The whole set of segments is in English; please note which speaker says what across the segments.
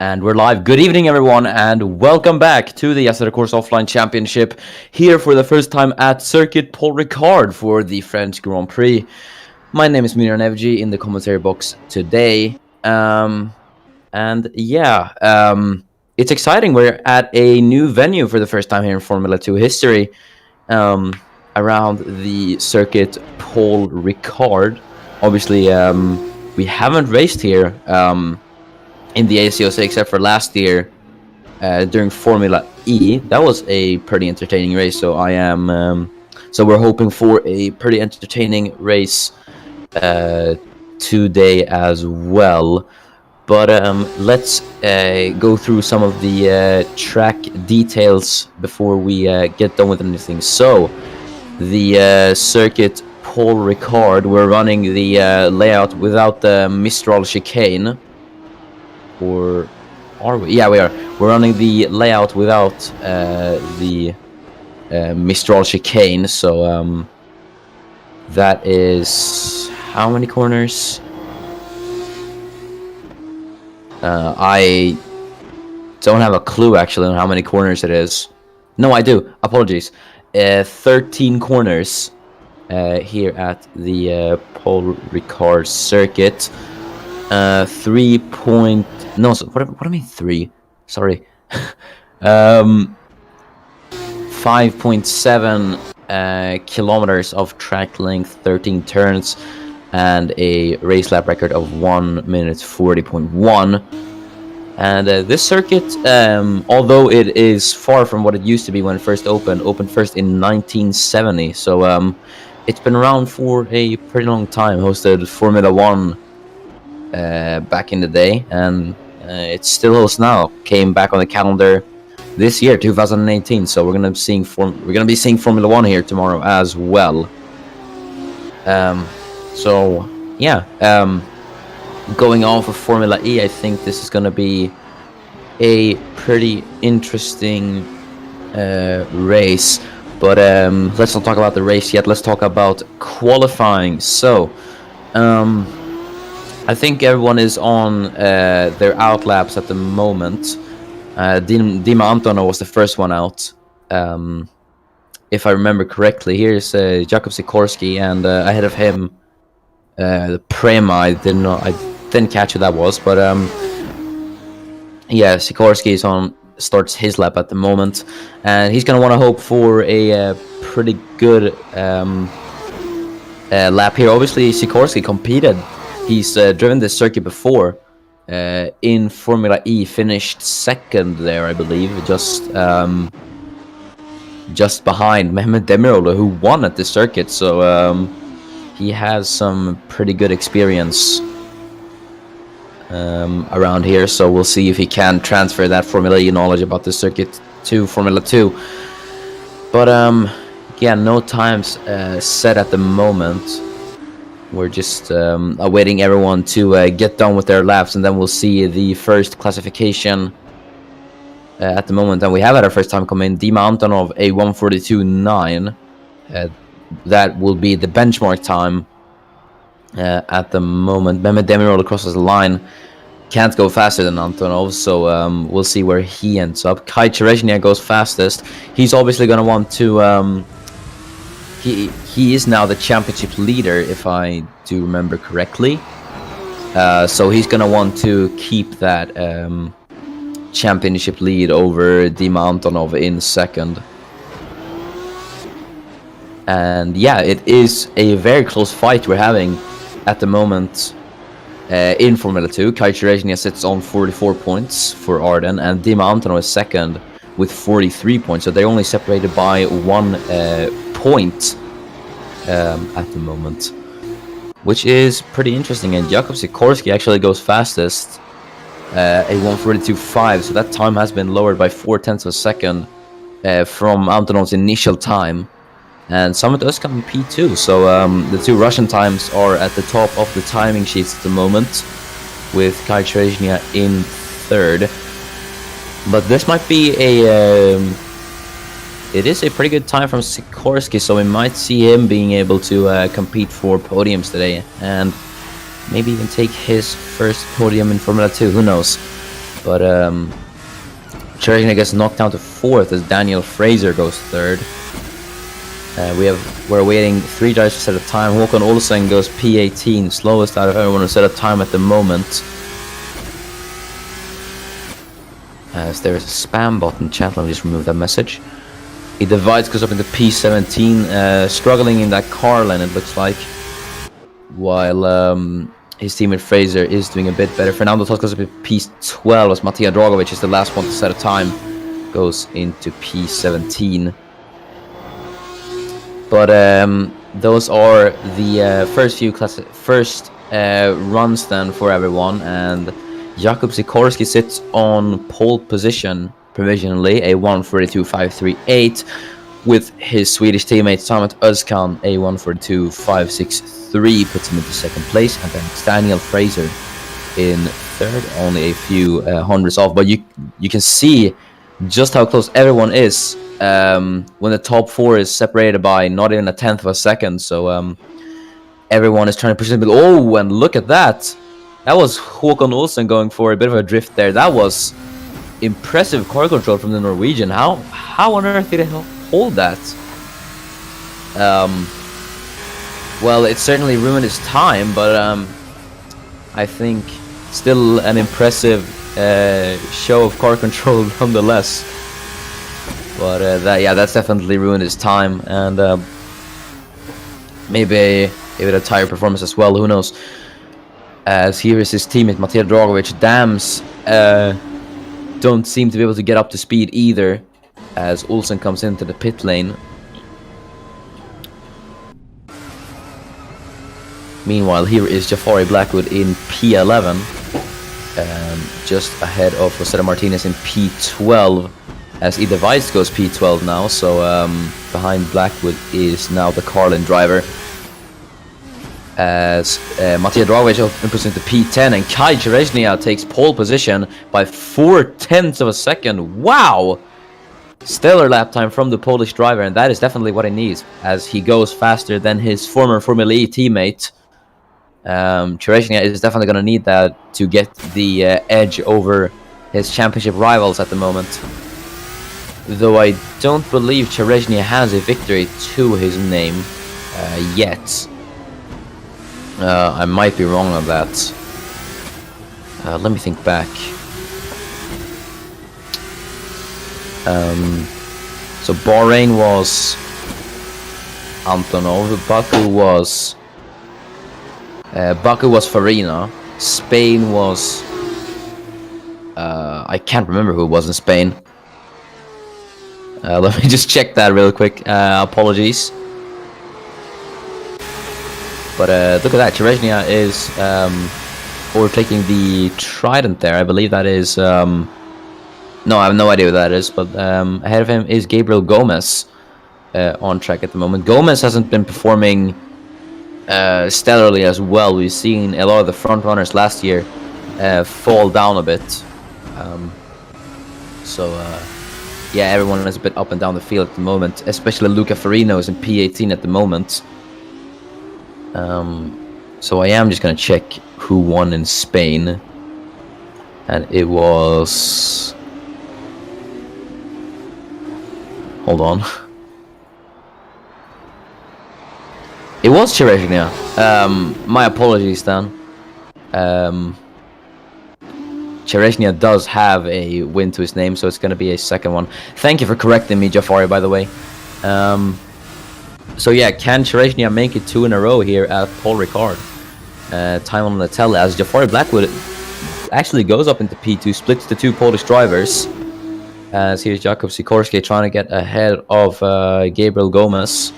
Speaker 1: And we're live. Good evening, everyone, and welcome back to the Assetto Corsa Offline Championship. Here for the first time at Circuit Paul Ricard for the French Grand Prix. My name is Munir Nevji in the commentary box today. It's exciting. We're at a new venue for the first time here in Formula 2 history, around the Circuit Paul Ricard. Obviously, we haven't raced here in the ACOC except for last year during Formula E. That was a pretty entertaining race, so so we're hoping for a pretty entertaining race today as well. But let's go through some of the track details before we get done with anything. So the Circuit Paul Ricard, we're running the layout without the Mistral chicane. Or are we? Yeah, we are. We're running the layout without the Mistral chicane. So that is how many corners? I don't have a clue actually on how many corners it is. No, I do. Apologies. 13 corners here at the Paul Ricard circuit. 3 point. No, so what do I mean 3? Sorry. 5.7 kilometers of track length, 13 turns, and a race lap record of 1 minute 40.1. And this circuit, although it is far from what it used to be when it first opened first in 1970. So it's been around for a pretty long time. Hosted Formula 1 back in the day, and it still hosts now. Came back on the calendar this year, 2018. So we're gonna be seeing Formula 1 here tomorrow as well. Going on for Formula E, I think this is gonna be a pretty interesting race. But let's not talk about the race yet. Let's talk about qualifying. So I think everyone is on their out laps at the moment. Dima Antonov was the first one out, if I remember correctly. Here's Jakub Sikorski, and ahead of him, the Prima. I didn't catch who that was, but yeah, Sikorski starts his lap at the moment, and he's gonna want to hope for a pretty good lap here. Obviously, Sikorski competed. He's driven this circuit before in Formula E, finished second there, I believe, just behind Mehmet Demiroğlu, who won at this circuit. So he has some pretty good experience around here. So we'll see if he can transfer that Formula E knowledge about the circuit to Formula 2. But yeah, no times set at the moment. We're just awaiting everyone to get done with their laps, and then we'll see the first classification at the moment. And we have had our first time come in. Dima Antonov, a 1:42.9. That will be the benchmark time at the moment. Mehmet Demiroğlu crosses the line. Can't go faster than Antonov, so we'll see where he ends up. Kai Cherezhnia goes fastest. He's obviously going to want to... He is now the championship leader, if I do remember correctly. So he's going to want to keep that championship lead over Dima Antonov in second. And yeah, it is a very close fight we're having at the moment in Formula 2. Kai Cherezhnia sits on 44 points for Arden, and Dima Antonov is second with 43 points. So they're only separated by 1 point at the moment, which is pretty interesting. And Jakub Sikorski actually goes fastest, a 1:42.5. So that time has been lowered by 0.4 of a second from Antonov's initial time. And Summit does come in P2, so the two Russian times are at the top of the timing sheets at the moment, with Kai Cherezhnia in third. But this might be it is a pretty good time from Sikorski, so we might see him being able to compete for podiums today, and maybe even take his first podium in Formula 2, who knows. But Cherishnia gets knocked down to 4th as Daniel Fraser goes 3rd. We're waiting 3 drivers to set a time. Håkon Olsen goes P18, slowest out of everyone who set a time at the moment. As there's a spam bot in chat, let me just remove that message. He divides, goes up into P17, struggling in that car lane, it looks like. While his teammate Fraser is doing a bit better. Fernando Tos goes up to P12 as Matija Dragovic is the last one to set a time. Goes into P17. But those are the first runs then for everyone, and Jakub Sikorski sits on pole position provisionally, a 1:42.538, with his Swedish teammate Samet Özkan, a 1:42.563, puts him into 2nd place, and then Daniel Fraser in 3rd, only a few hundreds off. But you can see just how close everyone is. When the top 4 is separated by not even a 1/10 of a second, so everyone is trying to push it. Oh, and look at that! That was Håkon Olsen going for a bit of a drift there. That was impressive car control from the Norwegian. How on earth did he hold that? Well, it certainly ruined his time, but I think still an impressive show of car control nonetheless. But that's definitely ruined his time, and maybe a tire performance as well. Who knows? As here is his teammate Matija Dragovic. Dams don't seem to be able to get up to speed either, as Olsen comes into the pit lane. Meanwhile, here is Jafari Blackwood in P11, just ahead of Rosetta Martinez in P12. As Ida Weiss goes P12 now, so behind Blackwood is now the Carlin driver. As Matija Dragovic improves into P10, and Kai Cherezhnia takes pole position by 0.4 of a second. Wow! Stellar lap time from the Polish driver, and that is definitely what he needs, as he goes faster than his former Formula E teammate. Cherezhnia is definitely going to need that to get the edge over his championship rivals at the moment. Though I don't believe Cherezhnia has a victory to his name yet. I might be wrong on that. Let me think back. So Bahrain was Antonov, Baku was Farina, Spain was I can't remember who it was in Spain. Let me just check that real quick. Apologies. But look at that. Cherezhnia is overtaking the Trident there. I believe that is... no, I have no idea what that is. But ahead of him is Gabriel Gomez on track at the moment. Gomez hasn't been performing stellarly as well. We've seen a lot of the front runners last year fall down a bit. Yeah, everyone is a bit up and down the field at the moment. Especially Luca Farino is in P18 at the moment. So I am just going to check who won in Spain. And it was... Hold on. It was Cherezhnia. My apologies, Dan. Cherezhnia does have a win to his name, so it's going to be a second one. Thank you for correcting me, Jafari, by the way. So yeah, can Cherezhnia make it 2 in a row here at Paul Ricard? Time on the tell, as Jafari Blackwood actually goes up into P2, splits the 2 Polish drivers. As here's Jakub Sikorski trying to get ahead of Gabriel Gomez.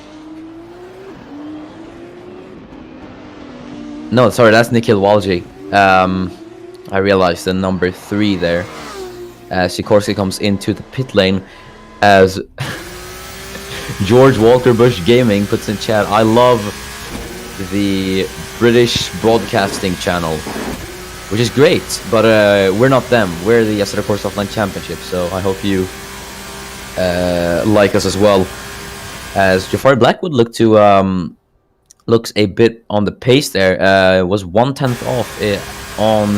Speaker 1: No, sorry, that's Nikhil Walji. I realized the number 3 there. Sikorski comes into the pit lane as George Walker Bush Gaming puts in chat, I love the British Broadcasting Channel, which is great, but we're not them. We're the Assetto Corsa Offline Championship, so I hope you like us as well. As Jafari Blackwood looks a bit on the pace there. Was 1/10 off on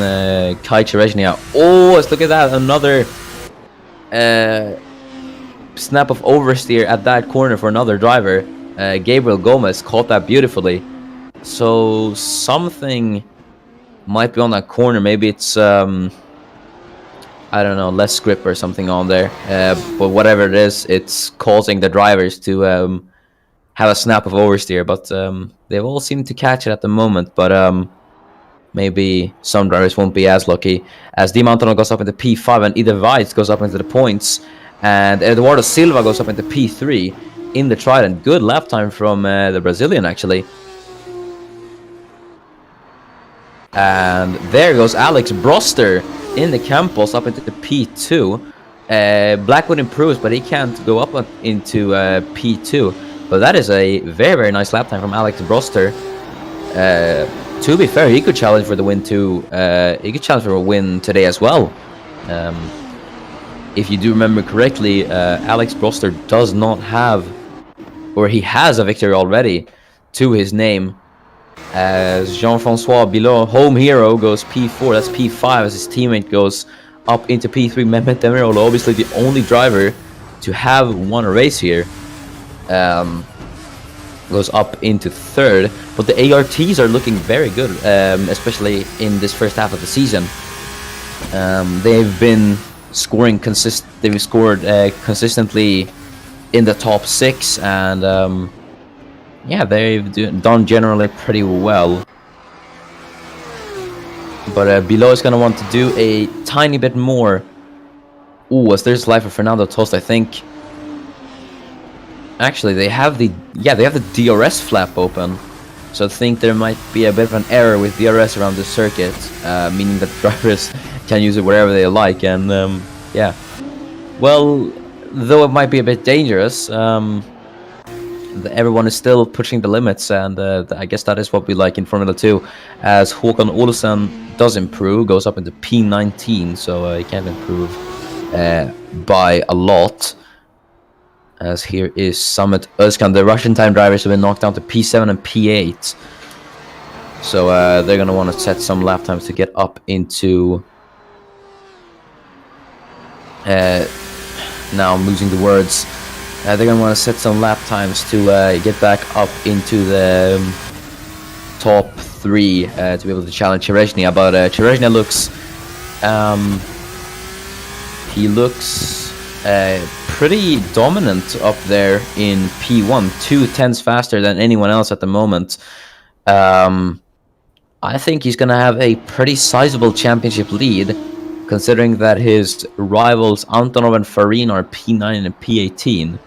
Speaker 1: Kai Cherezhnia. Oh, let's look at that. Another snap of oversteer at that corner for another driver. Gabriel Gomez caught that beautifully. So something might be on that corner. Maybe it's I don't know, less grip or something on there. But whatever it is, it's causing the drivers to have a snap of oversteer. But they all seem to catch it at the moment. But maybe some drivers won't be as lucky. As Di Montano goes up into P5 and Ida Weiss goes up into the points. And Eduardo Silva goes up into P3 in the Trident. Good lap time from the Brazilian, actually. And there goes Alex Broster in the Campos up into the P2. Blackwood improves, but he can't go up into P2. But that is a very, very nice lap time from Alex Broster. To be fair, he could challenge for the win too. He could challenge for a win today as well. If you do remember correctly, Alex Broster does not have, or he has a victory already to his name. As Jean-Francois Bilot, home hero, goes P4. That's P5 as his teammate goes up into P3. Mehmet Demiroğlu, obviously the only driver to have won a race here, goes up into third. But the ARTs are looking very good, especially in this first half of the season. They've been scoring They've scored consistently in the top 6, and yeah, they've done generally pretty well. But Bilot is gonna want to do a tiny bit more. Ooh, as there's life for Fernando Tost, I think. Actually, they have the DRS flap open, so I think there might be a bit of an error with DRS around the circuit, meaning that drivers can use it wherever they like. And yeah, well, though it might be a bit dangerous, everyone is still pushing the limits, and I guess that is what we like in Formula 2. As Håkan Olsen does improve, goes up into P19, so he can't improve by a lot. As here is Samet Özkan. The Russian time drivers have been knocked down to P7 and P8. So they're going to want to set some lap times to get up into... now I'm losing the words. They're going to want to set some lap times to get back up into the top 3 to be able to challenge Cherezhnia. But Cherezhnia looks... he looks pretty dominant up there in P1. 2/10 faster than anyone else at the moment. I think he's going to have a pretty sizable championship lead, considering that his rivals Antonov and Farin are P9 and P18.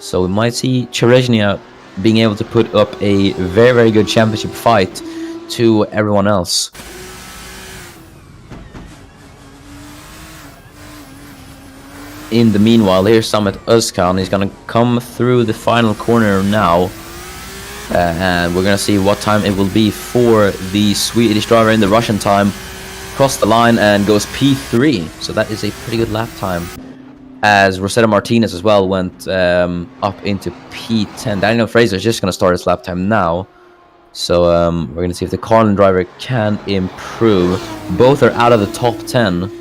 Speaker 1: So we might see Cherezhnia being able to put up a very, very good championship fight to everyone else. In the meanwhile, here's Samet Özkan. He's going to come through the final corner now. And we're going to see what time it will be for the Swedish driver in the Russian time. Cross the line and goes P3. So that is a pretty good lap time. As Rosetta Martinez as well went up into P10. Daniel Fraser is just going to start his lap time now. So we're going to see if the Carlin driver can improve. Both are out of the top 10.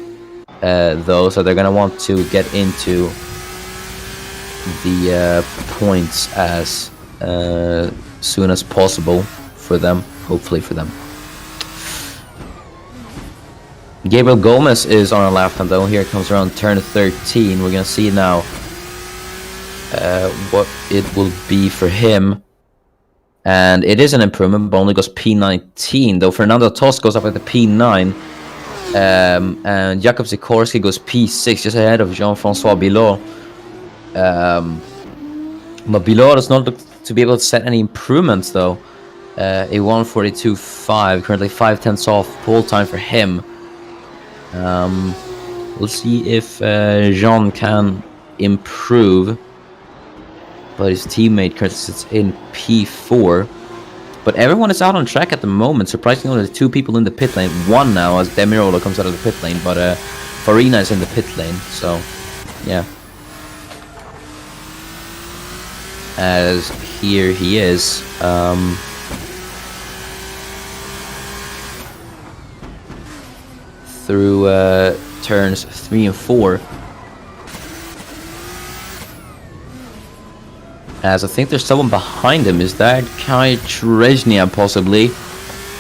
Speaker 1: Though, so they're going to want to get into the points as soon as possible for them, hopefully for them. Gabriel Gomez is on a lap time though. Here it comes around turn 13. We're going to see now what it will be for him. And it is an improvement, but only goes P19, though Fernando Tost goes up at the P9. And Jakub Sikorsky goes P6, just ahead of Jean-Francois Bilot. But Bilot does not look to be able to set any improvements, though. A 1:42.5, currently 5/10 off pole time for him. We'll see if Jean can improve. But his teammate currently sits in P4. But everyone is out on track at the moment. Surprisingly, only 2 people in the pit lane. 1 now as Demiroğlu comes out of the pit lane. But Farina is in the pit lane. So, yeah. As here he is. through turns 3 and 4. As I think there's someone behind him. Is that Kai Chereznia possibly?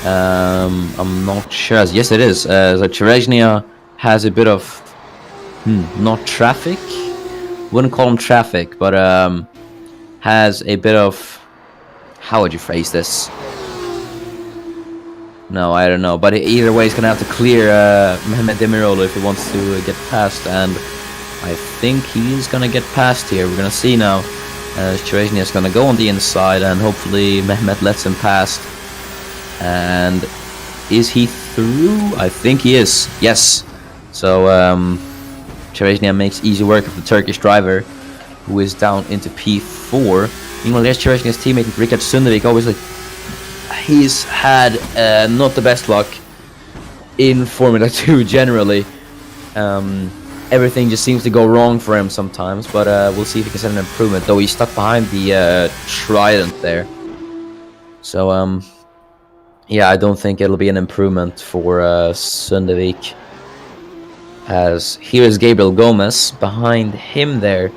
Speaker 1: I'm not sure. Yes, it is. So Chereznia has a bit of not traffic. Wouldn't call him traffic, but has a bit of, how would you phrase this? No, I don't know. But either way, he's gonna have to clear Mehmet Demirolu if he wants to get past, and I think he's gonna get past here. We're gonna see now. Chereznia is gonna go on the inside, and hopefully Mehmet lets him past. And is he through? I think he is. Yes. So Chereznia makes easy work of the Turkish driver, who is down into P4. Meanwhile, there's Chereznia's teammate Rickard Sundevik. Obviously, he's had not the best luck in Formula 2 generally. Everything just seems to go wrong for him sometimes, but we'll see if he can set an improvement. Though he's stuck behind the Trident there. So yeah, I don't think it'll be an improvement for Sundevik. As here is Gabriel Gomez. Behind him there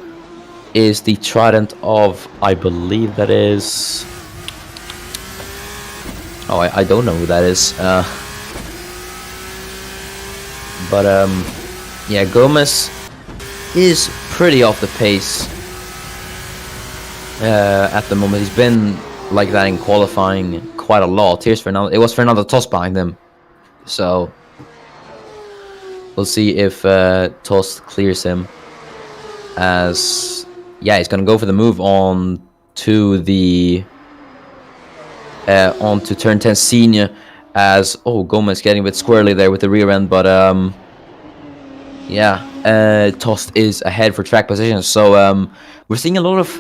Speaker 1: is the Trident of, I believe that is... Oh, I don't know who that is. But yeah, Gomez is pretty off the pace at the moment. He's been like that in qualifying quite a lot. Here's Fernando. It was Fernando Tost behind him. So we'll see if Tost clears him. As yeah, he's gonna go for the move on to the onto turn 10 senior. As Gomez getting a bit squirrely there with the rear end, but yeah, Tost is ahead for track position. So we're seeing a lot of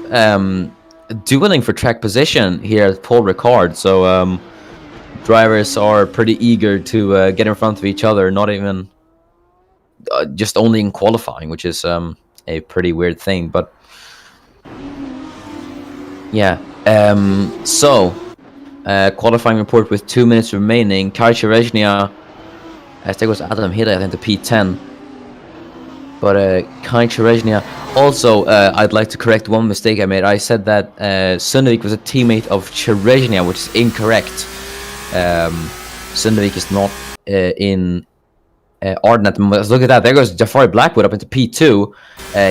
Speaker 1: dueling for track position here at Paul Ricard. So drivers are pretty eager to get in front of each other, not even just only in qualifying, which is a pretty weird thing. But yeah, so qualifying report with 2 minutes remaining. Kai Chereznia, I think it was Adam Hidayat into P10. But Kai Chereznia. Also, I'd like to correct one mistake I made. I said that Sundevik was a teammate of Chereznia, which is incorrect. Sundevik is not in Arden at the moment. Look at that. There goes Jafari Blackwood up into P2.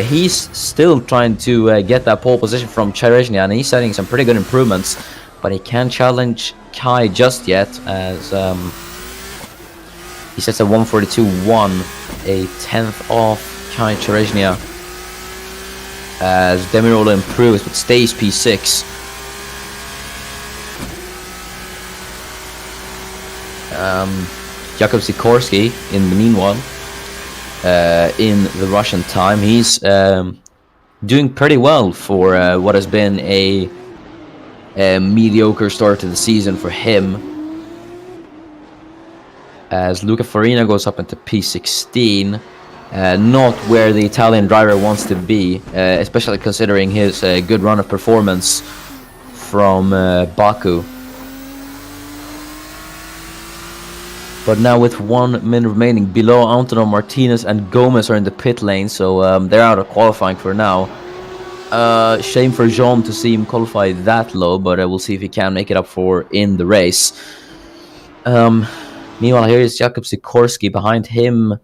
Speaker 1: He's still trying to get that pole position from Chereznia, and he's setting some pretty good improvements. But he can't challenge Kai just yet, as he sets a 142.1, a 10th off Kai Chereznia, as Demirolu improves but stays P6. Jakub Sikorski, in the meanwhile, in the Russian time, he's doing pretty well for what has been a mediocre start to the season for him. As Luca Farina goes up into P16, not where the Italian driver wants to be, especially considering his good run of performance from Baku. But now with 1 minute remaining, below Antonov, Martinez and Gomez are in the pit lane, so they're out of qualifying for now. Shame for Jean to see him qualify that low, but we'll see if he can make it up for in the race. Meanwhile, here is Jakub Sikorski. Behind him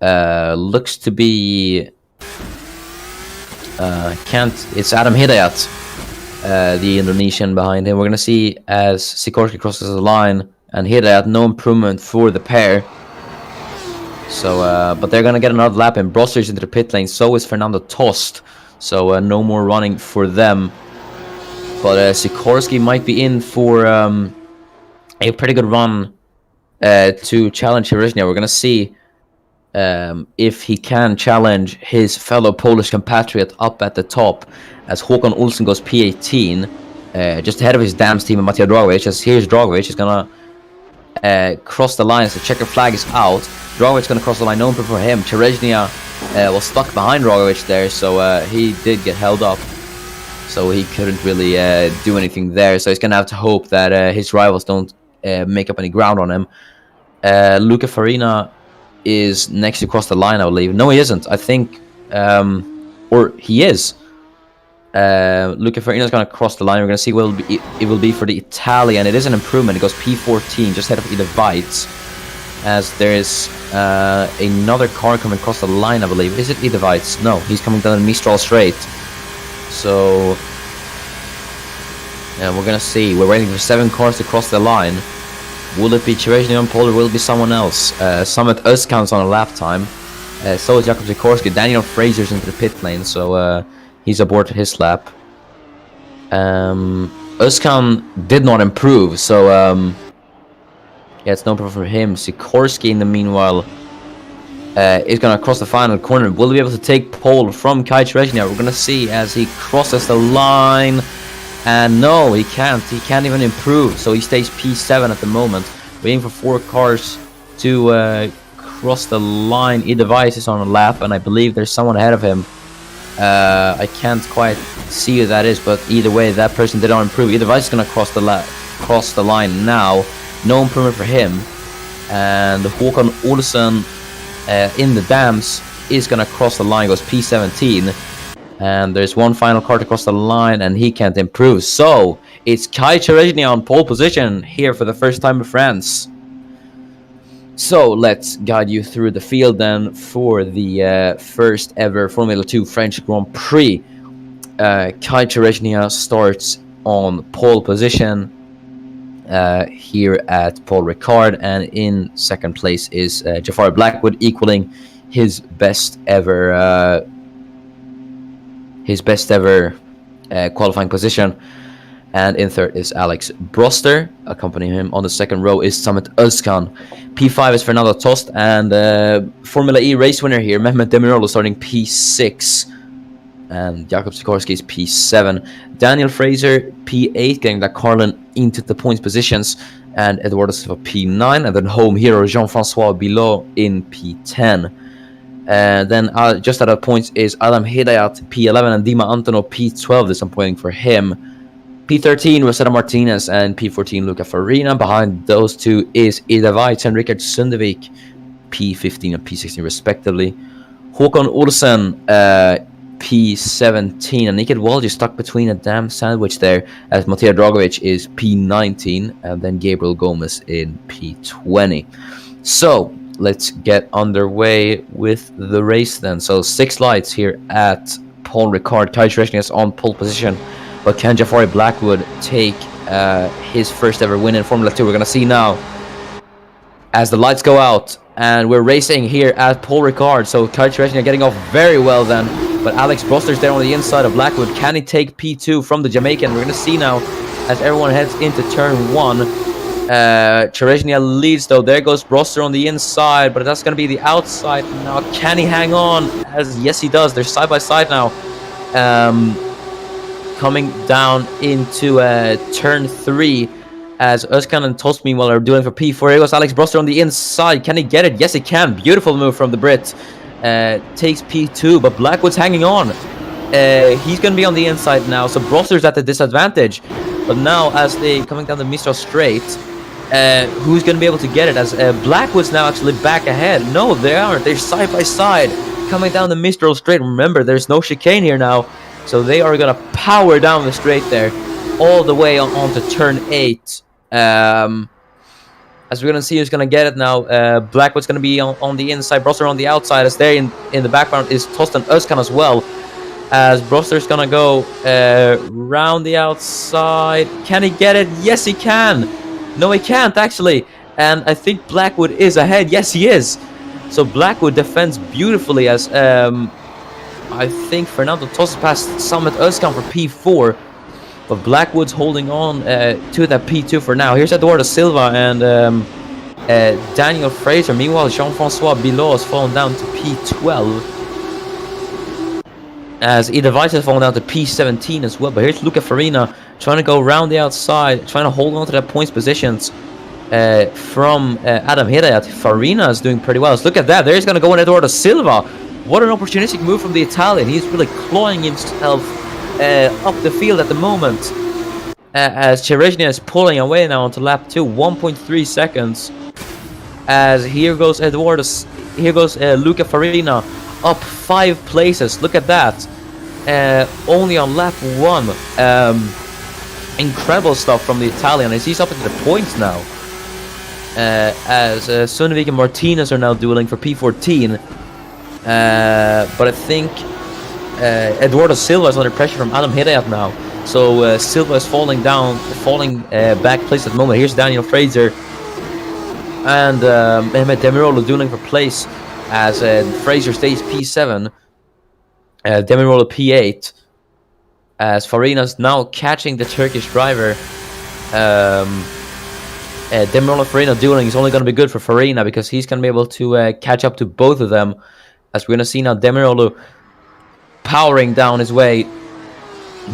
Speaker 1: looks to be it's Adam Hidayat, the Indonesian behind him. We're gonna see as Sikorski crosses the line, and Hidayat, no improvement for the pair. So but they're gonna get another lap in. Brosser's into the pit lane, so is Fernando Tost. So no more running for them. But Sikorski might be in for a pretty good run to challenge Chereznia. We're going to see if he can challenge his fellow Polish compatriot up at the top, as Håkon Olsen goes P18, just ahead of his Dams team and Matija Dragovic. As here's Dragovic, he's going to cross the line, so the checker flag is out. Dragovic going to cross the line, no improvement for him. Chereznia was stuck behind Dragovic there, so he did get held up. So he couldn't really do anything there. So he's going to have to hope that his rivals don't make up any ground on him. Luca Farina is next to cross the line, I believe. No, he isn't. I think, or he is. Luca Farina's going to cross the line. We're going to see what it will be for the Italian. It is an improvement. It goes P14, just ahead of Ida Weitz. As there is another car coming across the line, I believe. Is it Ida Weitz? No, he's coming down the Mistral Straight. So, yeah, we're going to see. We're waiting for 7 cars to cross the line. Will it be Cherezny on pole or will it be someone else? Summit Özkan's on a lap time. So is Jakob Sikorsky. Daniel Fraser's into the pit lane, so he's aboard his lap. Özkan did not improve, so yeah, it's no problem for him. Sikorsky, in the meanwhile, is going to cross the final corner. Will he be able to take pole from Kai Cherezny? We're going to see as he crosses the line. And no, he can't. He can't even improve. So he stays P7 at the moment. Waiting for 4 cars to cross the line. Ida Weitz is on a lap, and I believe there's someone ahead of him. I can't quite see who that is, but either way, that person did not improve. Ida Weitz is going to cross the line now. No improvement for him. And Håkan Olsen in the dams is going to cross the line. Goes P17. And there's one final car to cross the line, and he can't improve. So, it's Kai Cherezny on pole position here for the first time in France. So, let's guide you through the field then for the first ever Formula 2 French Grand Prix. Kai Cherezny starts on pole position here at Paul Ricard, and in second place is Jafar Blackwood, equaling his best ever qualifying position. And in third is Alex Broster. Accompanying him on the second row is Summit Özkan. P5 is Fernando Tost, and Formula E race winner here, Mehmet Demiroglu, starting P6. And Jakob Sikorsky is P7. Daniel Fraser, P8, getting that Carlin into the points positions. And Eduardo Silva, P9. And then home hero Jean-Francois Bilot in P10. Then just out of points is Adam Hedayat, P11, and Dima Antonov, P12. This I'm pointing for him. P13, Rosetta Martinez, and P14, Luca Farina. Behind those two is Ida Weitz and Richard Sundevik, P15 and P16 respectively. Håkan Olsen, P17, and Niket Walsh stuck between a damn sandwich there, as Matej Dragovic is P19, and then Gabriel Gomez in P20. So, let's get underway with the race then. So 6 lights here at Paul Ricard. Kai Cherezny is on pole position, but can Jafari Blackwood take his first ever win in Formula 2? We're going to see now as the lights go out, and we're racing here at Paul Ricard. So Kai Cherezny getting off very well then, but Alex Broster's there on the inside of Blackwood. Can he take P2 from the Jamaican? We're going to see now as everyone heads into turn 1. Cherezny leads though. There goes Broster on the inside, but that's going to be the outside now. Can he hang on? Yes, he does. They're side by side now. Coming down into turn 3 as Özkan and Tost meanwhile are doing for P4. Here goes Alex Broster on the inside. Can he get it? Yes, he can. Beautiful move from the Brit. Takes P2, but Blackwood's hanging on. He's going to be on the inside now, so Broster's at the disadvantage. But now, as they coming down the Mistral Straight, who's going to be able to get it? As Blackwood's now actually back ahead. No, they aren't. They're side by side coming down the Mistral Straight. Remember, there's no chicane here now, so they are going to power down the straight there, all the way onto turn 8. As we're going to see who's going to get it now. Blackwood's going to be on the inside, Broster on the outside. As there in the background is Torsten Özkan as well. As Broster's going to go round the outside. Can he get it? Yes, he can. No, he can't, actually. And I think Blackwood is ahead. Yes, he is. So Blackwood defends beautifully as I think Fernando tosses past Summit Özkan for P4. But Blackwood's holding on to that P2 for now. Here's Eduardo Silva and Daniel Fraser. Meanwhile, Jean-Francois Bilot has fallen down to P12. As Ida Weitz has fallen down to P17 as well. But here's Luca Farina trying to go around the outside, trying to hold on to that points positions from Adam Hedayat. Farina is doing pretty well. So look at that. There's going to go in Eduardo Silva. What an opportunistic move from the Italian. He's really clawing himself up the field at the moment. As Cherezny is pulling away now onto lap 2. 1.3 seconds. As here goes Eduardo here goes Luca Farina up 5 places. Look at that. Only on lap 1. Incredible stuff from the Italian. As he's up into the points now. As Sundvik and Martinez are now dueling for P14. But I think Eduardo Silva is under pressure from Adam Hidayat now. So Silva is falling back place at the moment. Here's Daniel Fraser and Mehmet Demirolu dueling for place as Fraser stays P7, Demirolu P8, as Farina's now catching the Turkish driver. Demirolu Farina dueling is only going to be good for Farina because he's going to be able to catch up to both of them, as we're going to see now Demirolu powering down his way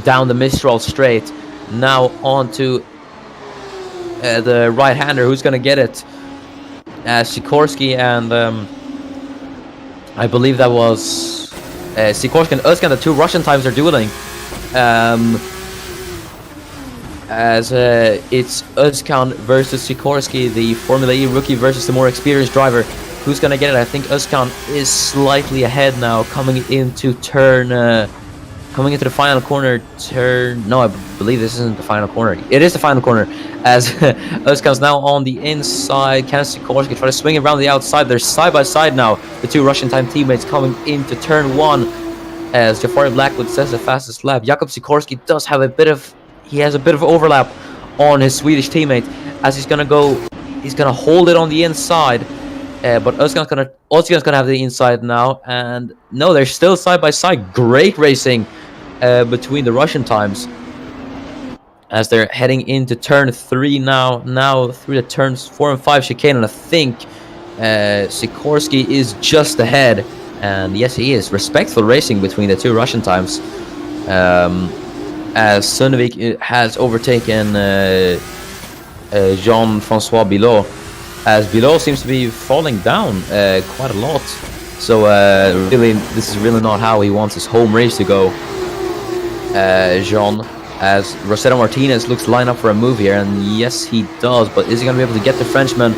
Speaker 1: down the Mistral straight, now onto the right-hander who's going to get it, Sikorsky and I believe that was Sikorsky and Özkan. The 2 Russian times are dueling, as it's Özkan versus Sikorsky, the Formula E rookie versus the more experienced driver. Who's gonna get it? I think Özkan is slightly ahead now, coming into the final corner. No, I believe this isn't the final corner. It is the final corner, as Özkan's now on the inside. Can Sikorsky try to swing around the outside? They're side by side now, the 2 Russian time teammates coming into turn 1, as Jafari Blackwood says the fastest lap. Jakub Sikorsky does have a bit of overlap on his Swedish teammate, as he's gonna hold it on the inside. But Özkan's gonna have the inside now, and no, they're still side by side. Great racing between the Russian times, as they're heading into turn 3 now through the turns 4 and 5 chicane, and I think Sikorsky is just ahead, and yes, he is. Respectful racing between the 2 Russian times, as Sundvik has overtaken Jean-Francois Bilot, as Bilot seems to be falling down quite a lot. So really, this is really not how he wants his home race to go, Jean, as Rosetta Martinez looks to line up for a move here, and yes, he does, but is he going to be able to get the Frenchman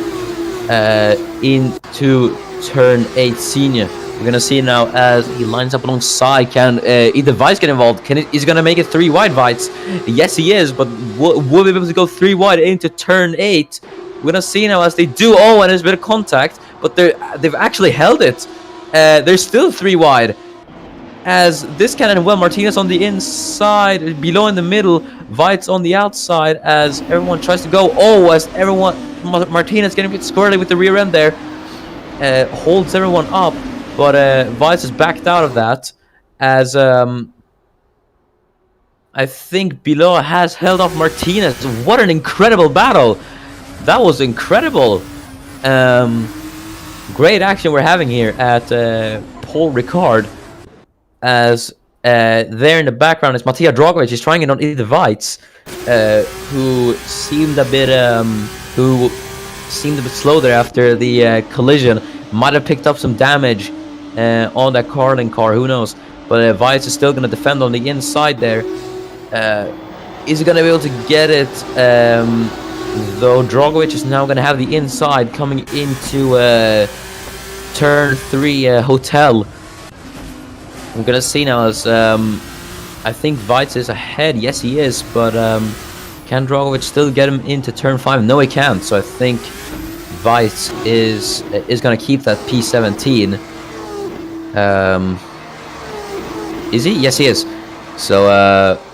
Speaker 1: into turn 8 senior? We're going to see now as he lines up alongside. Can either Weiss get involved? Is he going to make it 3 wide, Weiss? Yes, he is, but will he be able to go 3 wide into turn 8? We're going to see now as they do. Oh, and there's a bit of contact, but they've actually held it. They're still 3 wide. As this can end well. Martinez on the inside, below in the middle, Weiss on the outside, as everyone tries to go. Oh, as Martinez getting a bit squirrely with the rear end there. Holds everyone up. But Weiss is backed out of that, as I think Bilot has held off Martinez. What an incredible battle! That was incredible. Great action we're having here at Paul Ricard, as there in the background is Matija Dragovic. He's trying it on either Weiss, who seemed a bit slow there after the collision. Might have picked up some damage on that Carlin car, who knows, but Weiss is still going to defend on the inside there. Is he going to be able to get it, though? Dragovic is now going to have the inside coming into turn 3 hotel. We're going to see now as I think Weiss is ahead. Yes, he is, but can Dragovic still get him into turn 5? No, he can't, so I think Weiss is going to keep that P17. Is he? Yes, he is. So,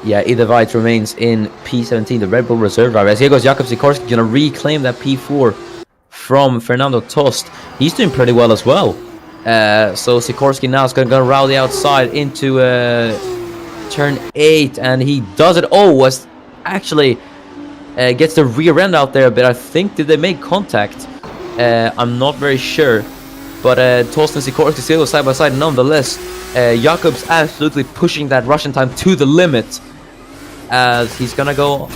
Speaker 1: yeah, either Weiss remains in P17, the Red Bull reserve driver. As here goes Jakub Sikorsky, going to reclaim that P4 from Fernando Tost. He's doing pretty well as well. So Sikorsky now is going to go around the outside into turn 8, and he does it. Oh, was actually gets the rear end out there, but I think, did they make contact? I'm not very sure. But Tost and Sikorsky still side by side nonetheless. Jakub's absolutely pushing that Russian time to the limit, as he's gonna go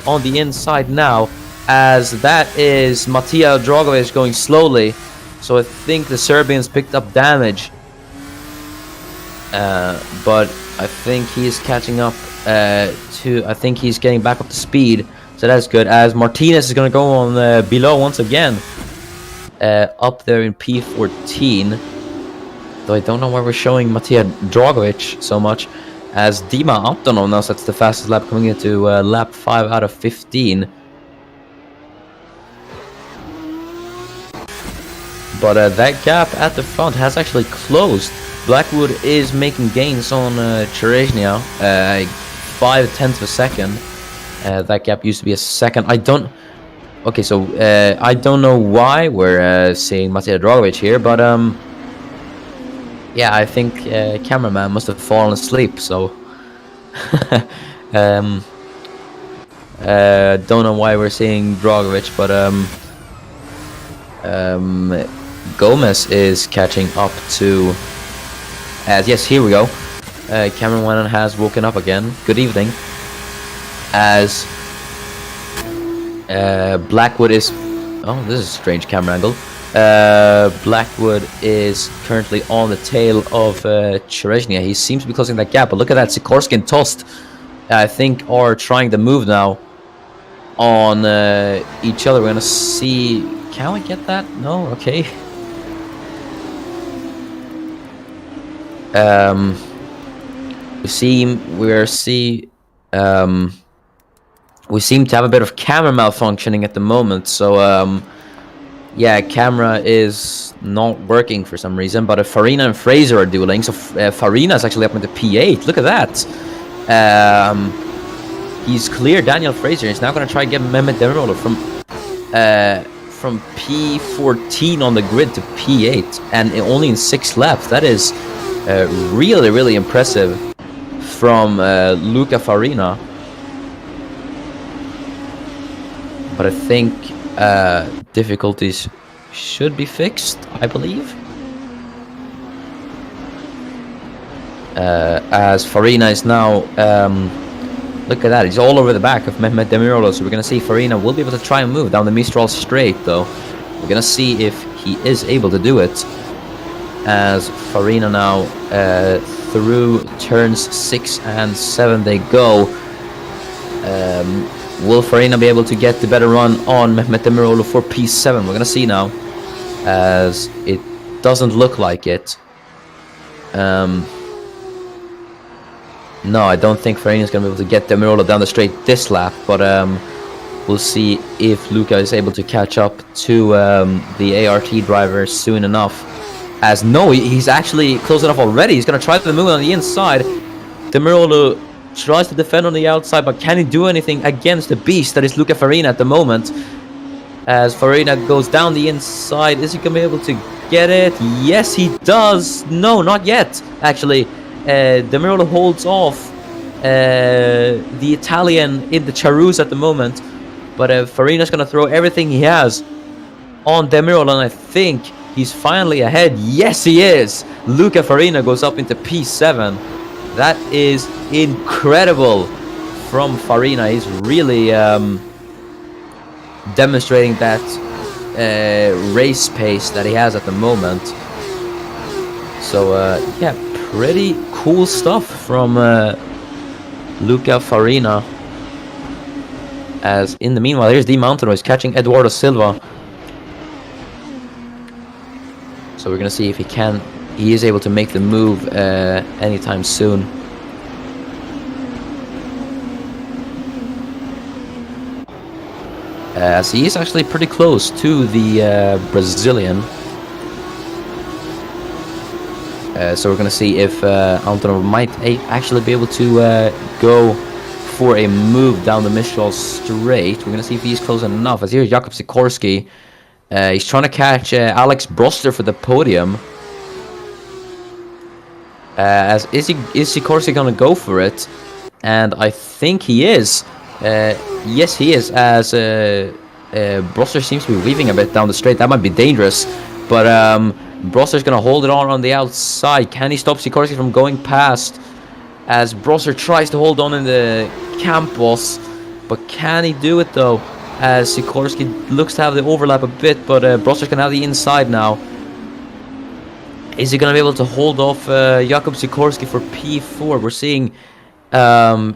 Speaker 1: on the inside now, as that is Matija Dragovic going slowly. So I think the Serbians picked up damage, but I think he's catching up I think he's getting back up to speed, so that's good, as Martinez is gonna go on below once again. up there in P14. Though I don't know why we're showing Matija Dragovic so much, as Dima Antonov now sets the fastest lap, coming into lap 5 out of 15. But that gap at the front has actually closed. Blackwood is making gains on Cherezhnia, 5/10 of a second. That gap used to be a second. Okay, so I don't know why we're seeing Matija Dragovic here, but yeah, I think cameraman must have fallen asleep. So don't know why we're seeing Dragovic, but Gomez is catching up to. Yes, here we go. Cameron Wennon has woken up again. Good evening. As Blackwood is. Oh, this is a strange camera angle. Blackwood is currently on the tail of Cherezhnia. He seems to be closing that gap, but look at that. Sikorsky and Tost, I think, are trying the move now on each other. We're gonna see. Can we get that? No. Okay. We seem to have a bit of camera malfunctioning at the moment, so yeah, camera is not working for some reason, but Farina and Fraser are dueling, so Farina is actually up into P8. Look at that. He's clear Daniel Fraser. He's now going to try and get Mehmet Demiroğlu from P14 on the grid to P8, and only in 6 laps. That is really, really impressive from Luca Farina. But I think difficulties should be fixed, I believe. As Farina is now, look at that, he's all over the back of Mehmet Demiroğlu, so we're going to see Farina will be able to try and move down the Mistral straight, though. We're going to see if he is able to do it, as Farina now through turns 6 and 7 they go. Will Farina be able to get the better run on Mehmet Demiroğlu for P7? We're going to see now, as it doesn't look like it. No, I don't think Farina is going to be able to get Demiroğlu down the straight this lap, but we'll see if Luca is able to catch up to the ART driver soon enough. As no, he's actually close enough already. He's going to try to move on the inside. Demiroğlu tries to defend on the outside, but can he do anything against the beast that is Luca Farina at the moment? As Farina goes down the inside, is he going to be able to get it? Yes, he does. No, not yet, actually. Demiroğlu holds off the Italian in the Charus at the moment, but Farina's going to throw everything he has on Demiroğlu, and I think he's finally ahead. Yes, he is. Luca Farina goes up into P7. That is incredible from Farina. He's really demonstrating that race pace that he has at the moment. So yeah, pretty cool stuff from Luca Farina. As in the meanwhile, here's D Mountain is catching Eduardo Silva. So we're gonna see if he is able to make the move anytime soon. As he is actually pretty close to the Brazilian. So we're going to see if Antonov might actually be able to go for a move down the Mistral straight. We're going to see if he's close enough. As here's Jakub Sikorsky. He's trying to catch Alex Broster for the podium. As is Sikorsky going to go for it? And I think he is. Yes, he is. As Broster seems to be weaving a bit down the straight. That might be dangerous. But Broster's going to hold it on the outside. Can he stop Sikorsky from going past? As Broster tries to hold on in the Campos. But can he do it though? As Sikorsky looks to have the overlap a bit. But Broster's going to have the inside now. Is he going to be able to hold off Jakub Sikorsky for P4? We're seeing a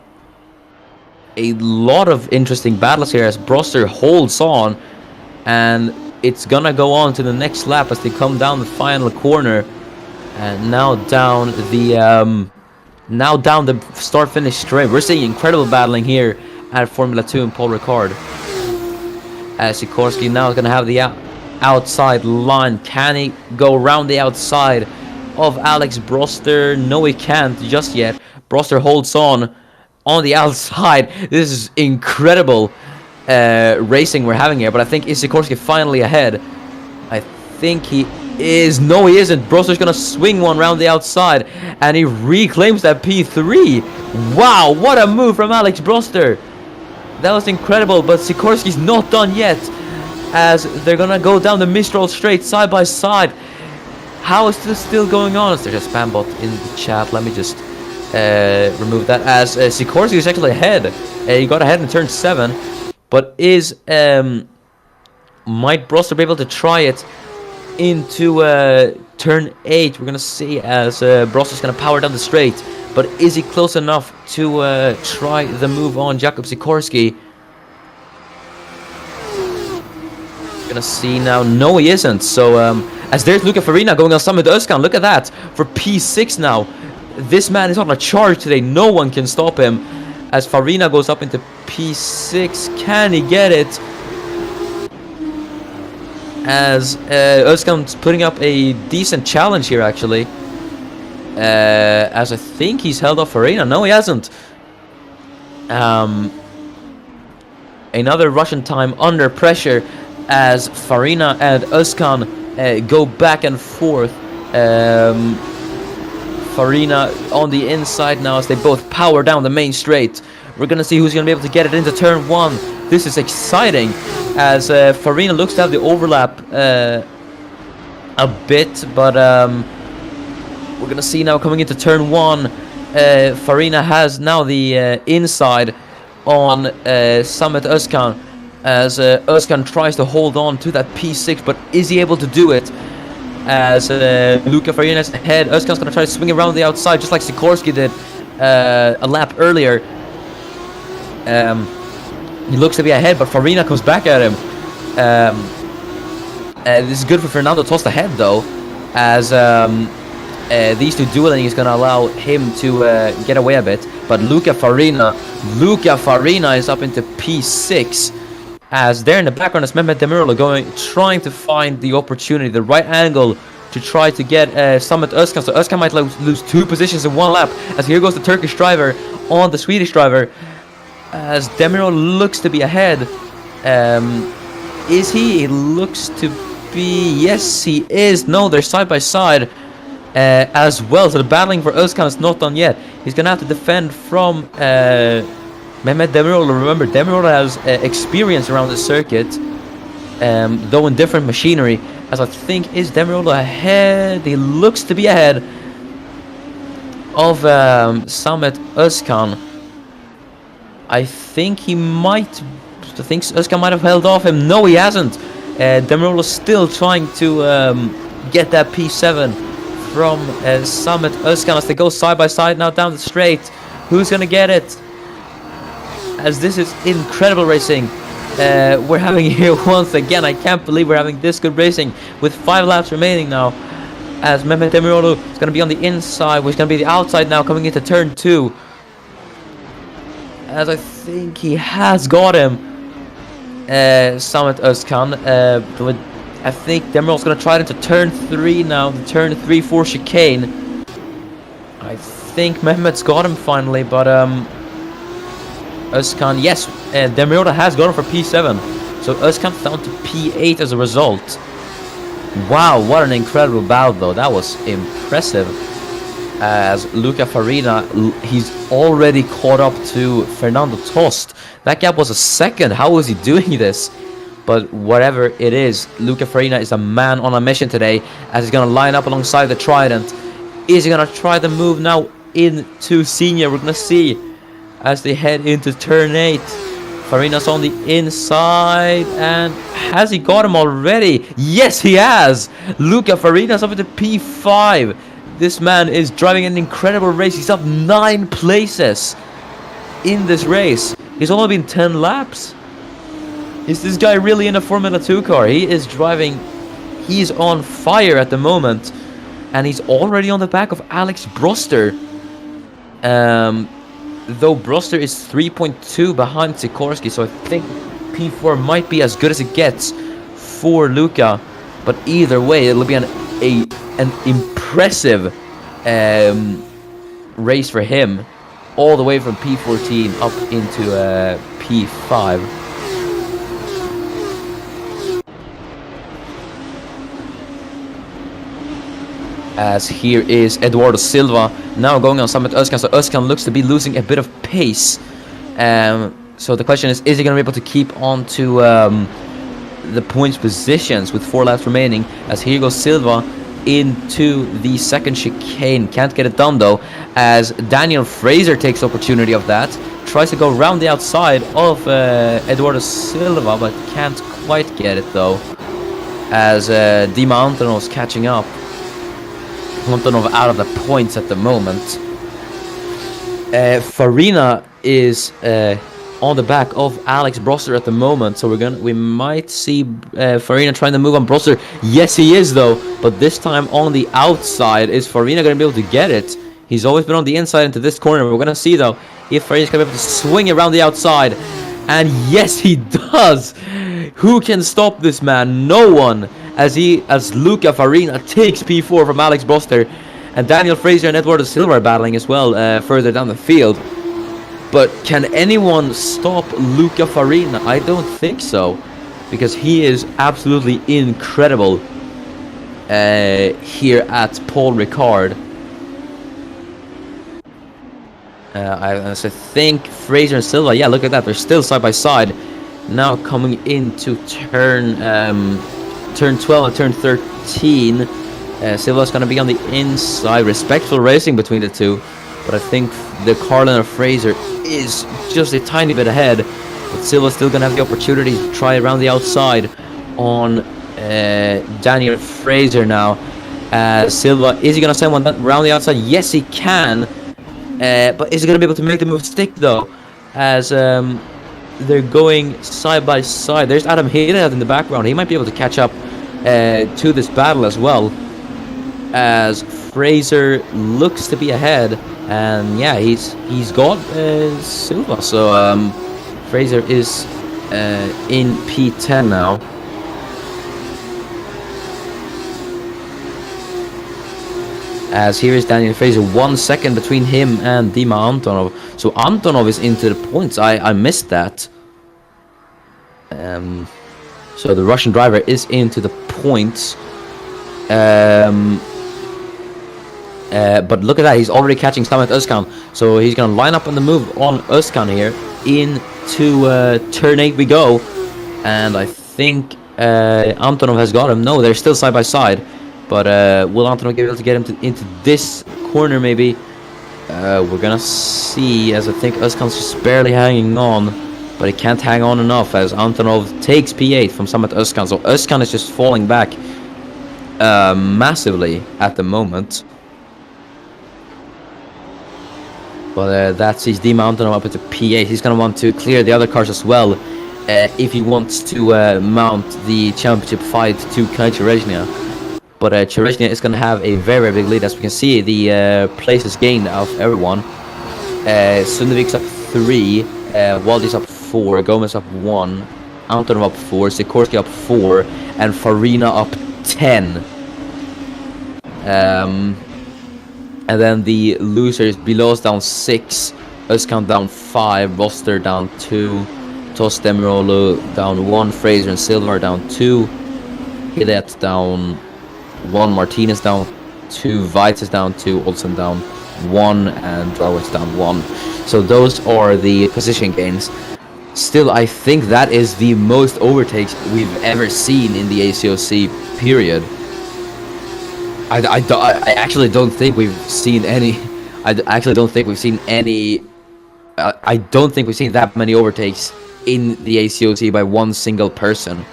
Speaker 1: lot of interesting battles here as Broster holds on. And it's gonna go on to the next lap as they come down the final corner, and now down the start-finish straight. We're seeing incredible battling here at Formula 2 and Paul Ricard. As Sikorsky now is gonna have the outside line. Can he go around the outside of Alex Broster? No, he can't just yet. Broster holds on the outside. This is incredible racing we're having here, but I think is Sikorsky finally ahead? I think he is. No, he isn't. Broster's gonna swing one around the outside, and he reclaims that P3. Wow, what a move from Alex Broster. That was incredible, but Sikorsky's not done yet, as they're gonna go down the Mistral straight side by side. How is this still going on? There's a spam bot in the chat. Let me just remove that, as Sikorsky is actually ahead. He got ahead in turn 7, but is might Broster be able to try it into turn 8? We're gonna see as Broster's gonna power down the straight, but is he close enough to try the move on Jakub Sikorsky? Gonna see now. No, he isn't. So as there's Luca Farina going on Summit Özkan. Look at that for P6 now. This man is on a charge today. No one can stop him. As Farina goes up into P6, can he get it? As Özkan's putting up a decent challenge here, actually. As I think he's held off Farina. No, he hasn't. Another Russian time under pressure, as Farina and Özkan go back and forth. Farina on the inside now as they both power down the main straight. We're gonna see who's gonna be able to get it into turn 1. This is exciting, as Farina looks to have the overlap a bit, but we're gonna see now coming into turn 1. Farina has now the inside on Summit Özkan, as Özkan tries to hold on to that P6, but is he able to do it? As Luca Farina's ahead, Özkan's gonna try to swing around the outside, just like Sikorsky did a lap earlier. He looks to be ahead, but Farina comes back at him. This is good for Fernando Tost ahead, though, as these two dueling is gonna allow him to get away a bit. But Luca Farina is up into P6. As there in the background is Mehmet Demirolu trying to find the opportunity, the right angle to try to get Summit Özkan. So Özkan might lose 2 positions in 1 lap. As here goes the Turkish driver on the Swedish driver. As Demirolu looks to be ahead. Is he? He looks to be. Yes, he is. No, they're side by side as well. So the battling for Özkan is not done yet. He's going to have to defend from Mehmet Demirolu. Remember, Demirolu has experience around the circuit, though in different machinery. As I think, is Demirolu ahead? He looks to be ahead of Summit Özkan. I think he might. I think Özkan might have held off him. No, he hasn't. Demirolu still trying to get that P7 from Summit Özkan as they go side by side now down the straight. Who's gonna get it? As this is incredible racing we're having here once again. I can't believe we're having this good racing with 5 laps remaining now. As Mehmet Demirolu is going to be on the inside, which is going to be the outside now coming into turn 2. As I think he has got him, Summit Özkan. I think Demirolu's going to try it into turn 3 now, the turn 3-4 chicane. I think Mehmet's got him finally, but Özkan, yes, Demirolu has got him for P7. So Özkan's down to P8 as a result. Wow, what an incredible battle though. That was impressive. As Luca Farina, he's already caught up to Fernando Tost. That gap was a second. How was he doing this? But whatever it is, Luca Farina is a man on a mission today, as he's going to line up alongside the Trident. Is he going to try the move now into Senior? We're going to see as they head into turn 8. Farina's on the inside, and has he got him already? Yes, he has! Luca Farina's up into P5. This man is driving an incredible race. He's up 9 places in this race. He's only been 10 laps. Is this guy really in a Formula 2 car? He is driving. He's on fire at the moment. And he's already on the back of Alex Broster. Though Broster is 3.2 behind Sikorsky, so I think P4 might be as good as it gets for Luca. But either way, it'll be an impressive race for him, all the way from P14 up into P5. As here is Eduardo Silva now going on Summit Özkan. So Özkan looks to be losing a bit of pace. So the question is he going to be able to keep on to the points positions with 4 laps remaining? As here goes Silva into the second chicane. Can't get it done though, as Daniel Fraser takes opportunity of that. Tries to go around the outside of Eduardo Silva, but can't quite get it though, as Dima Antonov's catching up. Antonov out of the points at the moment. Farina is on the back of Alex Broster at the moment, so we might see Farina trying to move on Broster. Yes, he is though, but this time on the outside. Is Farina going to be able to get it? He's always been on the inside into this corner. We're going to see though if Farina's going to be able to swing around the outside, and yes, he does. Who can stop this man? No one. As Luca Farina takes P4 from Alex Broster, and Daniel Fraser and Eduardo Silva are battling as well further down the field. But can anyone stop Luca Farina? I don't think so, because he is absolutely incredible here at Paul Ricard. I think Fraser and Silva, yeah, look at that, they're still side by side. Now coming into turn 12 and turn 13. Silva's going to be on the inside. Respectful racing between the two, but I think the Carlin of Fraser is just a tiny bit ahead. But Silva's still going to have the opportunity to try around the outside on Daniel Fraser now. Silva, is he going to send one around the outside? Yes, he can. But is he going to be able to make the move stick though? As they're going side by side. There's Adam Hidead in the background. He might be able to catch up to this battle as well, as Fraser looks to be ahead, and yeah, he's got Silva. So Fraser is in P10 now. As here is Daniel Fraser, 1 second between him and Dima Antonov. So Antonov is into the points. I missed that. So the Russian driver is into the points. But look at that, he's already catching Samet Özkan. So he's going to line up on the move on Özkan here. Into turn 8 we go. And I think Antonov has got him. No, they're still side by side. But will Antonov be able to get him into this corner maybe? We're going to see, as I think Özkan's just barely hanging on. But he can't hang on enough, as Antonov takes P8 from Samet Özkan. So Özkan is just falling back massively at the moment. But that sees Dima Antonov up into P8. He's going to want to clear the other cars as well if he wants to mount the championship fight to Kai Cherezhnia. But Cherezhnia is going to have a very, very big lead. As we can see, the places gained of everyone. Sundevik's up 3, Waldy's up 4, Gomez up 1, Antonov up 4, Sikorsky up 4, and Farina up 10. And then the losers below us down 6, Özkan down 5, Roster down 2, Tos Demirolu down 1, Fraser and Silva down 2, Hidet down 1, Martinez down 2, Weitz is down 2, Olsen down 1, and Drawitz down 1. So those are the position gains. Still, I think that is the most overtakes we've ever seen in the ACOC period. I actually don't think we've seen any. I don't think we've seen that many overtakes in the ACOC by one single person.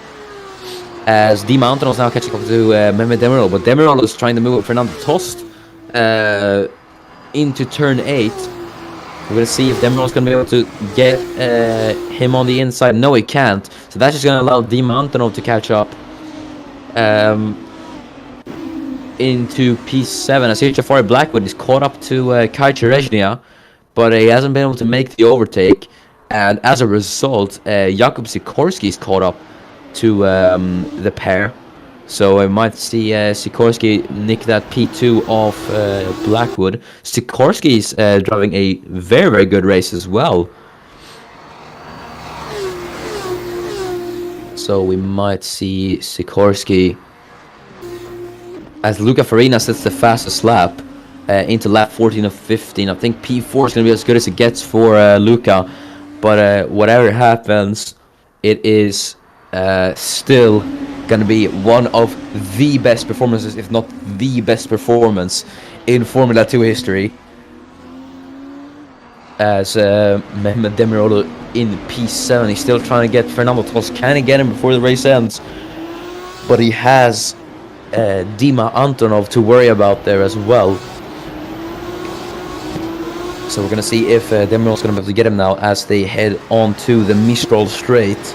Speaker 1: As Dima Antonov is now catching up to Mehmet Demirol, but Demirol is trying to move Fernando Tost into turn 8. We're going to see if Demirol's going to be able to get him on the inside. No, he can't. So that's just going to allow Dima Antonov to catch up into P7. As here, Jafari Blackwood is caught up to Kai Cherezhnia, but he hasn't been able to make the overtake. And as a result, Jakub Sikorsky is caught up to the pair. So I might see Sikorsky nick that P2 off Blackwood. Sikorsky's driving a very, very good race as well. So we might see Sikorsky as Luca Farina sets the fastest lap into lap 14 of 15. I think P4 is going to be as good as it gets for Luca. But whatever happens, it is still going to be one of the best performances, if not the best performance in Formula 2 history. As Mehmet Demiroğlu in P7, he's still trying to get Fernando Tost. Can he get him before the race ends? But he has Dima Antonov to worry about there as well. So we're going to see if Demiroğlu's going to be able to get him now as they head on to the Mistral Straight.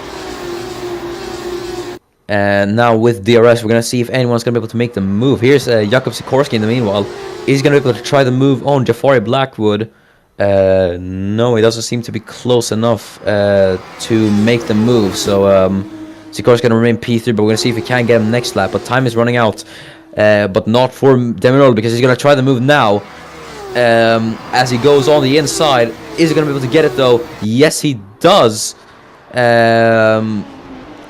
Speaker 1: And now with DRS, we're going to see if anyone's going to be able to make the move. Here's Jakub Sikorsky in the meanwhile. He's going to be able to try the move on Jafari Blackwood. No, he doesn't seem to be close enough to make the move. So Sikorsky's going to remain P3, but we're going to see if he can get him next lap. But time is running out, but not for Demiroğlu because he's going to try the move now. As he goes on the inside, is he going to be able to get it though? Yes, he does.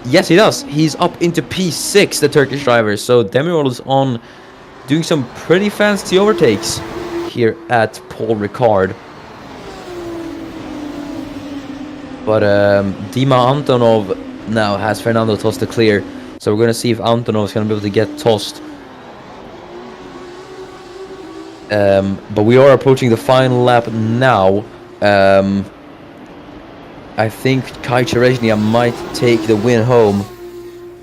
Speaker 1: Yes, he does. He's up into P6, the Turkish driver. So Demiroğlu is on doing some pretty fancy overtakes here at Paul Ricard. But Dima Antonov now has Fernando Tost to clear. So we're going to see if Antonov is going to be able to get Tost. But we are approaching the final lap now. I think Kai Cherezhnia might take the win home.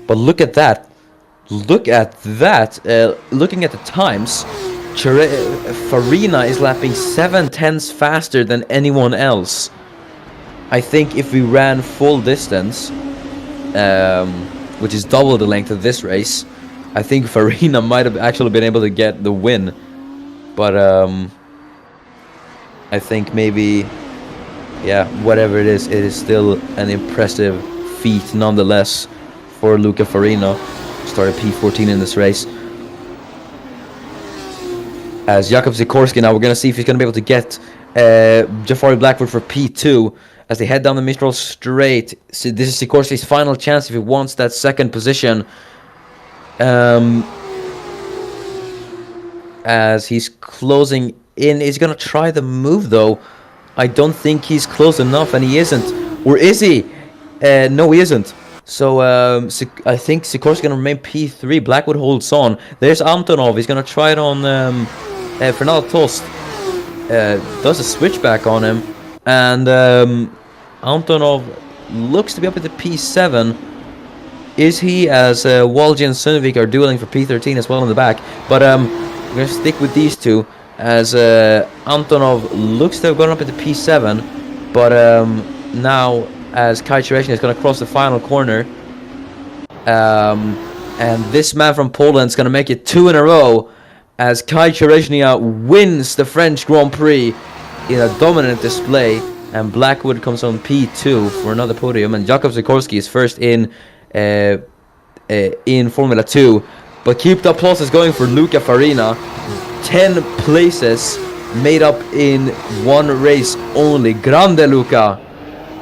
Speaker 1: But look at that. Look at that. Looking at the times, Farina is lapping 7/10 faster than anyone else. I think if we ran full distance, which is double the length of this race, I think Farina might have actually been able to get the win. But I think maybe, yeah, whatever it is still an impressive feat nonetheless for Luca Farina. Started P14 in this race. As Jakub Sikorsky now, we're going to see if he's going to be able to get Jafari Blackwood for P2 as they head down the Mistral Straight. So this is Sikorsky's final chance if he wants that second position. As he's closing in, he's going to try the move though. I don't think he's close enough, and he isn't. Or is he? No, he isn't. So I think Sikorsky's going to remain P3. Blackwood holds on. There's Antonov. He's going to try it on Fernando Tost. Does a switchback on him. And Antonov looks to be up at the P7. Is he? As Walji and Sunvik are dueling for P13 as well in the back. But we're going to stick with these two. As Antonov looks to have gone up at the P7. But now, as Kai Cherezhnia is going to cross the final corner. And this man from Poland is going to make it 2 in a row. As Kai Cherezhnia wins the French Grand Prix in a dominant display. And Blackwood comes on P2 for another podium. And Jakub Sikorsky is first in Formula 2. But keep the applause going for Luca Farina. 10 places made up in one race only. Grande Luca.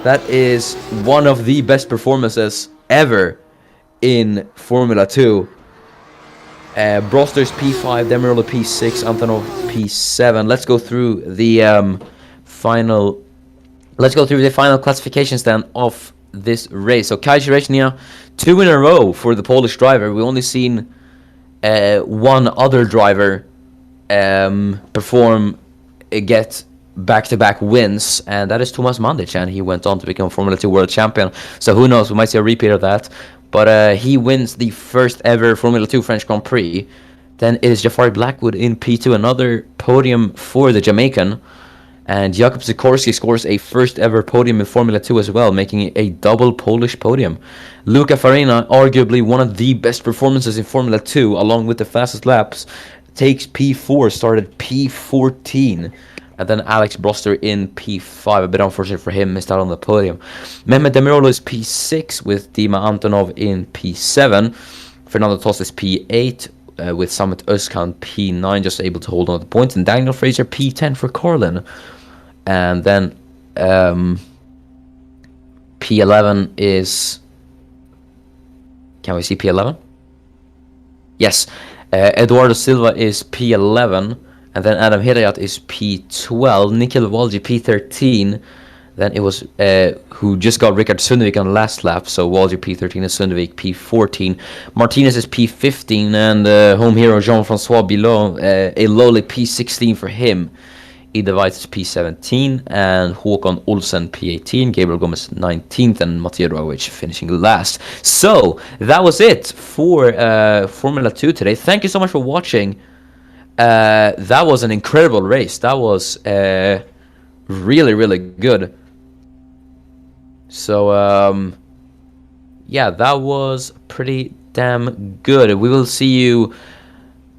Speaker 1: That is one of the best performances ever in Formula 2. Brosters P5, Demiroğlu P6, Antonov P7. Let's go through the final. Let's go through the final classifications then of this race. So Kai Cherezhnia, 2 in a row for the Polish driver. We've only seen one other driver get back-to-back wins, and that is Tomasz Mandic, and he went on to become Formula 2 World Champion. So who knows, we might see a repeat of that. But he wins the first ever Formula 2 French Grand Prix. Then it is Jafari Blackwood in P2, another podium for the Jamaican. And Jakub Sikorski scores a first ever podium in Formula 2 as well, making it a double Polish podium. Luca Farina, arguably one of the best performances in Formula 2, along with the fastest laps, takes P4, started P14. And then Alex Broster in P5, a bit unfortunate for him, missed out on the podium. Mehmet Demiroglu is P6 with Dima Antonov in P7. Fernando Tost is P8 with Samet Özkan P9, just able to hold on to the points. And Daniel Fraser P10 for Carlin. And then P11 is... Can we see P11? Yes. Eduardo Silva is P11. And then Adam Hirayat is P12. Nikhil Walji P13. Then it was who just got Rickard Sundvik on the last lap. So Walji P13 and Sundvik P14. Martinez is P15. And home hero Jean-Francois Bilot, a lowly P16 for him. Idevites is P17. And Håkon Olsen P18. Gabriel Gomez 19th. And Matej Roglic finishing last. So that was it for Formula 2 today. Thank you so much for watching. That was an incredible race. That was really, really good. So, yeah, that was pretty damn good. We will see you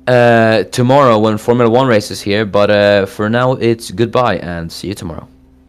Speaker 1: tomorrow when Formula 1 race is here. But for now, it's goodbye and see you tomorrow.